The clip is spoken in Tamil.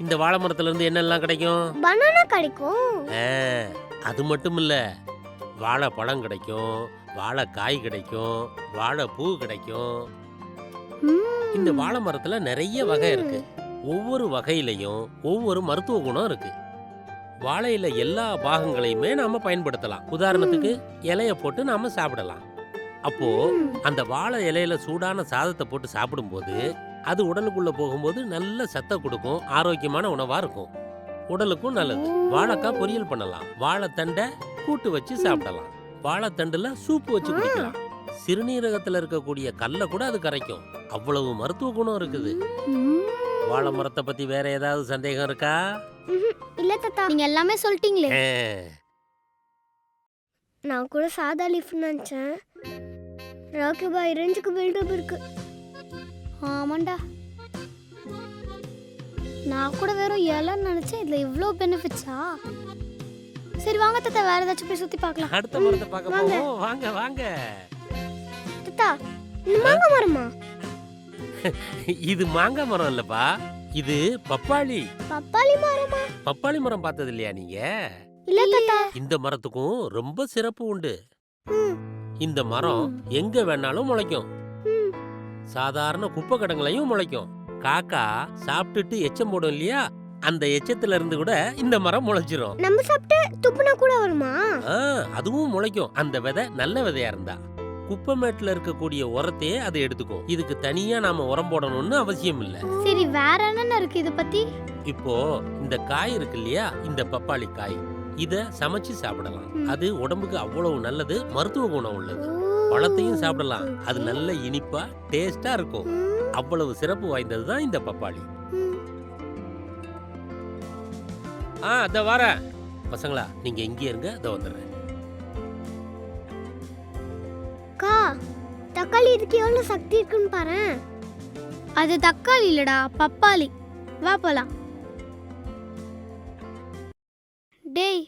இந்த வாழை மரத்துல இருந்து என்னெல்லாம் கிடைக்கும்? பனானா கிடைக்கும். அது மட்டும் இல்ல, வாழைப்பழம் கிடைக்கும், வாழைக்காய் கிடைக்கும், வாழைப்பூ கிடைக்கும். இந்த வாழை மரத்துல நிறைய வகை இருக்கு. ஒவ்வொரு வகையிலையும் ஒவ்வொரு மருத்துவ குணம் இருக்கு. வாழையில எல்லா பாகங்களையுமே நாம பயன்படுத்தலாம். உதாரணத்துக்கு இலைய போட்டு நாம சாப்பிடலாம். அப்போ அந்த வாழை இலையில சூடான சாதத்தை போட்டு சாப்பிடும்போது அது உடலுக்குள்ள போகும்போது நல்ல சத்தை கொடுக்கும், ஆரோக்கியமான உணவா இருக்கும், உடலுக்கும் நல்லது. வாழைக்காய் பொரியல் பண்ணலாம், வாழைத்தண்டை கூட்டு வச்சு சாப்பிடலாம், வாழைத்தண்டுல சூப்பு வச்சு குடிக்கலாம். சிறுநீரகத்துல இருக்கக்கூடிய கல்லை கூட அது கரைக்கும். அவ்வளவு மருத்துவ குணம் இருக்குது. வாழை மரத்தை பத்தி வேற ஏதாவது சந்தேகம் இருக்கா? இல்ல தாத்தா, நீங்க எல்லாமே சொல்லிட்டீங்களே. நான் கூட சாதா லீஃப் நினைச்சேன். ராக்கி பாய் ரேஞ்சுக்கு பில்டப் இருக்கு. ஆமாண்டா, நான் கூட வெறும் இலைன்னு நினைச்சேன். இதுல இவ்ளோ பெனிஃபிட்ஸா? சரி வாங்க தாத்தா, வேற ஏதாச்சும் போய் சுத்தி பார்க்கலாம். அடுத்த மரத்தை பார்க்க போவோம். வாங்க வாங்க. தாத்தா, இது மாங்காய் மரமா? இது மாங்காய் மரம் இல்லப்பா, இது பப்பாளி. பப்பாளி மரமா? பப்பாளி மரம் பார்த்தது இல்லையா நீங்க? இல்ல தாத்தா. இந்த மரத்துக்கும் ரொம்ப சிறப்பு உண்டு. இந்த மரம் எங்க வேணாலும் முளைக்கும். சாதாரண குப்பை கடங்களையும் முளைக்கும். காக்கா சாப்பிட்டுட்டு எச்சம் போடும் இல்லையா, அந்த எச்சத்துல இருந்து கூட இந்த மரம் முளைச்சிரும். நம்ம சாப்பிட்டு துப்புனா கூட வருமா? அதுவும் முளைக்கும். அந்த விதை நல்ல விதையா இருந்தா. குப்பை மேட்ல இருக்கக்கூடிய உரத்தையே அதை எடுத்துக்கும். இதுக்கு தனியா நாம உரம் போடணும்னு அவசியம் இல்ல. சரி, வேற என்ன இருக்கு இத பத்தி? இப்போ இந்த காய் இருக்கு இல்லையா, இந்த பப்பாளி காய், இத சமைச்சு சாப்பிடலாம். அது உடம்புக்கு அவ்வளவு நல்லது, மருத்துவ குணம் உள்ளது. பழத்தையும் சாப்பிடலாம், அது நல்ல இனிப்பா டேஸ்டா இருக்கும். அவ்வளவு சிறப்பு வாய்ந்ததுதான் இந்த பப்பாளி. அத வர பசங்களா, நீங்க இங்கே இருங்க, அத வந்துடுறேன். தக்காளி இதுக்கு எவ்வளவு சக்தி இருக்குன்னு பாரு. அது தக்காளி இல்லடா, பப்பாளி. வா போலாம். டேய்,